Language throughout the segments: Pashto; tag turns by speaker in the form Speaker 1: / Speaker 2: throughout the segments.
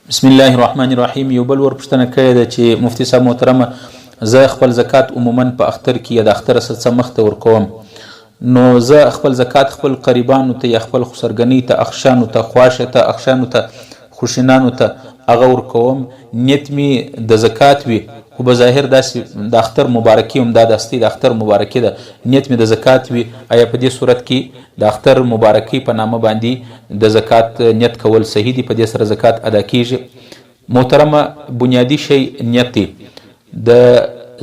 Speaker 1: بسم الله الرحمن الرحیم. یو بل ورپوښتنه کړې ده چې مفتي صاحب محترمه، زه خپل زکات عموما په اختر کې یا د اختر څخه مخته ورکوم، نو زه خپل زکات خپل قریبانو ته یا خپل خسرګنۍ ته، اخشانو ته، خواشه ته، اخشانو ته، خوشینانو ته هغه ورکوم. نیت می د زکات وي، خو به ظاهر داسې د اختر مبارکي هم دا دستي د اختر مبارکي ده، نیت می د زکات وي. آیا په دې صورت کې د اختر مبارکي په نامه باندې د زکات نیت کول صحیح دي؟ په دې سره زکات ادا کیږي؟ محترمه، بنیادی شی نیت دی. د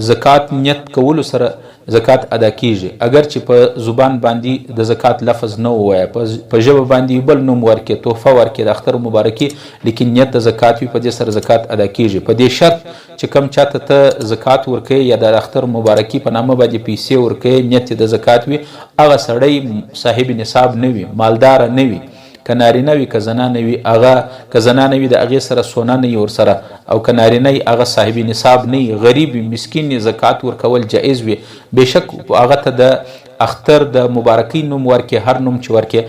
Speaker 1: زکات نیت کولو سره زکات ادا کیږي. اگر چې په زبان باندې د زکات لفظ نه ووایه، په ژبه باندې بل نوم ورکې، تحفه ورکې د اختر مبارکي، لیکن نیت د زکات وي، په دې سره زکات ادا کیږي. په دې شرط چې کم چاته ته زکات ورکې یا د اختر مبارکي په نامه باندې پیسې ورکې، نیت د زکات وي، هغه سړی صاحب نصاب نه وي، مالدار نه وي، که نارینه وي که زنانه وي، هغه که زنانه وي د هغې سره سونه نه وي ورسره، او که نارینه وي هغه صاحب نصاب نه وي، غریب وي، مسکین وي، زکات ورکول جایز وي. بېشک هغه ته د اختر د مبارکۍ نوم ورکې، هر نوم چې ورکې،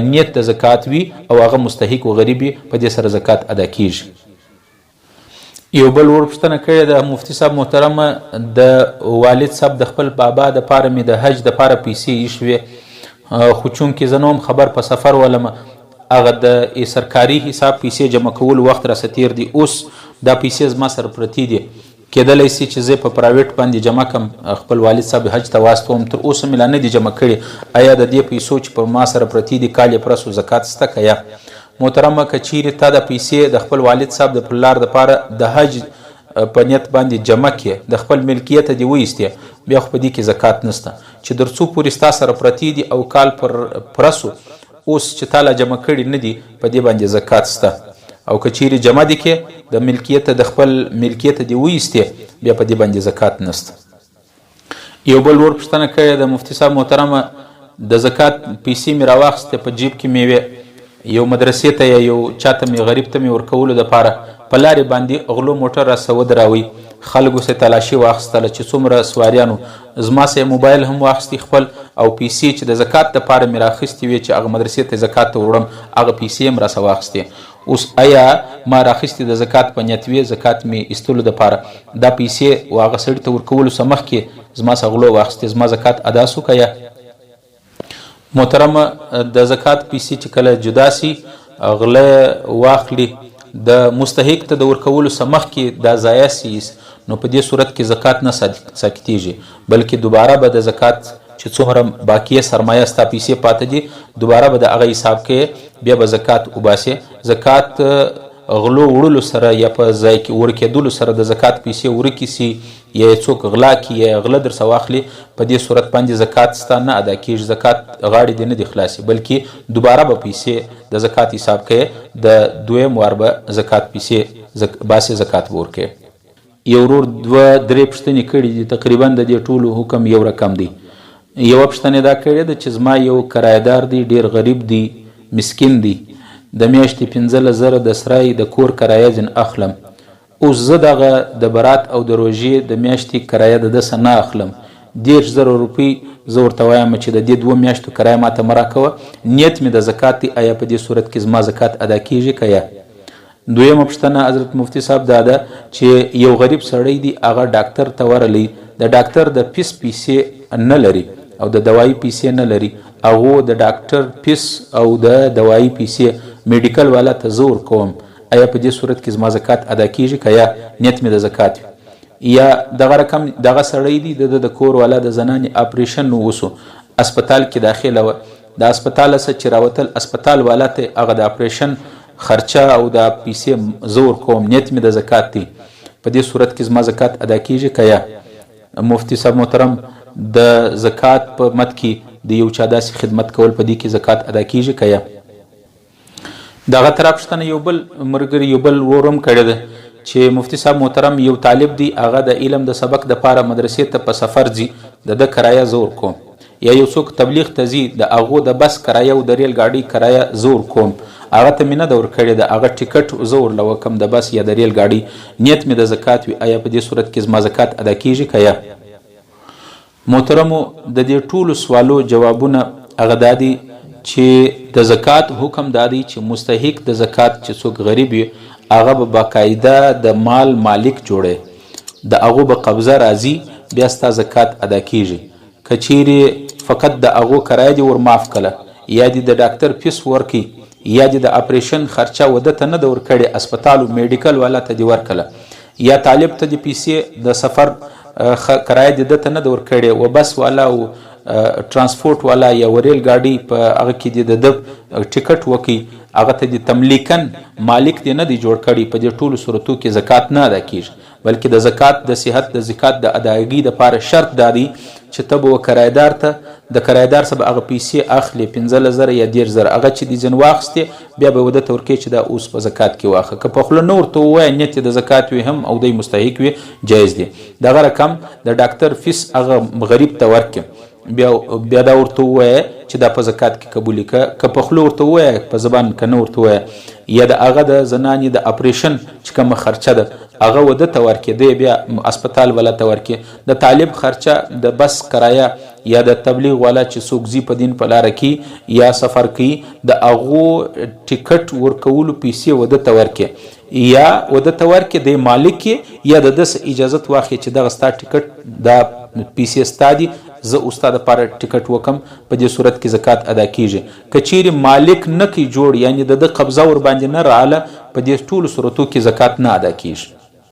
Speaker 1: نیت د زکات وي او هغه مستحق و غریب وي، په دې سره زکات ادا کیږي. یو بل ورپوښتنه کړې ده مفتي صاحب محترمه، د والد صاحب د خپل بابا دپاره مې د حج دپاره پیسې ایښوې، خو چونکې زه نه هم خبر په سفر ولم، هغه د سرکاري حساب پیسې جمع کولو وخت راسه تیر دی، اوس دا پیسې زما سره پرتې دي، کیدلی سي چې زه په پرایویټ باندې جمع کم، خپل والد صاحب حج ته واستوم، تر اوسه مې لا نه دي جمع کړي. آیا د دې پیسو چې په ما سره پرتې دي کال یې پرسو زکات شته که یا؟ محترمه، که چیرې تا د پیسې د خپل والد صاحب د پلار دپاره د حج په نیت باندې جمع کې، د خپل ملکیت دې وایستې، بیا خو په دې کې زکات نشته. چې در څو پورې ستا سره پرتې دي او کال پر پرسو اوس چې تا لا جمع کړي نه دي، په دې باندې زکات شته. او که چیرې جمع دي کې د ملکیت د خپل ملکیت دې وایستې، بیا په دې باندې زکات نشته. یو بل ورپوښتنه کړې ده مفتي صاحب محترمه، د زکات پیسې مې راواخیستې، په جیب کې مې وې، یو مدرسې ته یا یو چاته مې غریب ته مې ورکولو دپاره، په لارې باندې غلو موټر راسه ودراوی، خلکو سه تلاشي واخیستله چې څومره سواریانو، زما سه موبایل هم واخیستی خپل، او پیسې چې د زکات دپاره مې راخیستې وې چې هغه مدرسې ته زکات ته وړم، هغه پیسې هم راسه واخیستې. اوس آیا ما راخیستې د زکات په نیت وې، زکات مې ایستلو دپاره، دا پیسې و هغه سړي ته ورکولو څه مخکې زما څخه غلو واخیستې، زما زکات ادا سو که یا؟ محترمه، د زکات پیسې چې کله جدا سي، غله واخلي، د مستحق ته د ورکولو څه مخکې دا ضایع سي، نو په دې صورت کې زکات نه ساقطیږي، بلکې دوباره به د زکات چې څومره باقیه سرمایه ستا پیسې پاته دي، دوباره به د هغه حساب کې بیا به زکات وباسې. زکات غلو وړلو سره یا په ځای کې ورکېدلو سره د زکات پیسې ورکې سي، یا څوک غلا کړي یا غله در څه واخلي، په دې صورت باندې زکات ستا نه ادا کېږي، زکات غاړې دې نه دي خلاصې، بلکې دوباره به پیسې د زکات حساب کې د دویم وار به زکات پیسې باسې، زکات به ورکوې. یو ورور دوه درې پوښتنې کړي دي، تقریبا د دې ټولو حکم یو رقم دی. یوه پوښتنه دا کړې ده چې زما یو کرایهدار دی، ډېر غریب دی، مسکین دی، د میاشتې 15,000 د سرای د کور کرایه ځین اخلم. اوس زه دغه د برات او د روژې د میاشتې کرایه د ده څه نه اخلم، 10,000 روپۍ زه ورته وایم چې د دې 2 میاشتو کرایه ماته مه راکوه، نیت مې د زکات دی، آیا په دې صورت کې زما زکات ادا کیږي که یا؟ دویمه پوښتنه حضرت مفتي صاحب دا ده چې یو غریب سړی دی، هغه ډاکټر ته ورغلی، د ډاکټر د فیس پیسې نه لري او د دوایي پیسې نه لري، هغو د ډاکټر فیس او د دوایي پیسې میډیکل والا ته زه ورکوم، آیا په دې صورت کې زما زکات ادا کیږي که یا؟ نیت مې د زکات وي. یا دغه رقم دغه سړی دی، د کور والا د زنانې اپریشن وسو، اسپتال کې داخله وه، د اسپتاله څه چې راوتل، اسپتال والا ته هغه د اپریشن خرچه او د پیسې زه ورکوم، نیت مې د زکات دی، په دې صورت کې زما زکات ادا کیږي که یا؟ مفتي صاحب محترم، د زکات په مد کې د یو چا داسې خدمت کول، په دې کې زکات ادا کیږي که یا؟ دغه طرف پوښتنه یو بل ملګري یو بل ورور هم کړې ده چې مفتي صاحب محترم، یو طالب دی، هغه د علم د سبق دپاره مدرسې ته په سفر ځي، د ده کرایه زه ورکوم، یا یو څوک تبلیغ ته ځي، د هغو د بس کرایه او د ریل ګاډۍ کرایه زه ورکوم، هغه ته مې نه ده ورکړې ده، هغه ټیکټ زه ورله وکم د بس یا د ریل ګاډۍ، نیت مې د زکات وي، آیا په دې صورت کې زما زکات ادا کیږي که یا؟ محترمو، د دې ټولو سوالو جوابونه هغه دا دي چې د زکات حکم دا دی چې مستحق د زکات چې څوک غریب وي هغه به باقاعده د مال مالک جوړی، د هغو به قبضه راځي، بیا ستا زکات ادا کیږي. که چیرې فقط د هغو کرایه دې ور معاف کړه، یا دې د ډاکټر فیس ورکړي، یا دې د اپریشن خرچه وده ته نه ده ورکړې، اسپتال و میډیکل والا ته دې ورکړله، یا طالب ته دې پیسې د سفر کرایه دې ده ته نه ده ورکړې، و بس والا او ترانسپورټ والا یا ریل ګاډي په هغه کې دې د ټیکټ وکړي، هغه ته دې تملیکن مالک دې نه دی جوړ کړي، په دې ټولو صورتو کې زکات نه ادا کیږي. بلکې د زکات د صحت د زکات د ادایګي دپاره شرط دا دی چې ته به کرایدار ته د کرایدار څخه به هغه پیسې اخلي 15,000 یا 10,000، هغه چې دې ځین واخیستې بیا به وده ته ورکوي چې دا اوس په زکات کې واخله. که په خوله نه ورته ووایه نیت یې د زکات وي هم او دی مستحق وي جایز دی. دغه رقم د ډاکټر فیس هغه غریب ته ورکړي، بیا دا ورته ووایه چې دا په زکات کې قبول کړه. که په خوله ورته ووایه په زبان که نه ورته ووایه، یا د هغه د زنانې د اپریشن چې کومه خرچه ده هغه وده ته ورکړي، دی بیا اسپتال والا ته ورکړي. د طالب خرچه د بس کرایه یا د تبلیغ والا چې څوک ځي په دین په لاره کې یا سفر کوي، د هغو ټیکټ ورکولو پیسې وده ته ورکړي، یا وده ته ورکړي دی مالک کې، یا د دس اجازت واخلي چې دغه ستا ټیکټ دا پیسې ستا دي، زه استاد لپاره ټیکټ وکم، په دې صورت کې زکات ادا کیږي. که چیرې مالک نه کوي جوړ، یعنی د قبضه ور باندې نه رااله، په دې ټولو صورتو کې زکات نه ادا کیږي.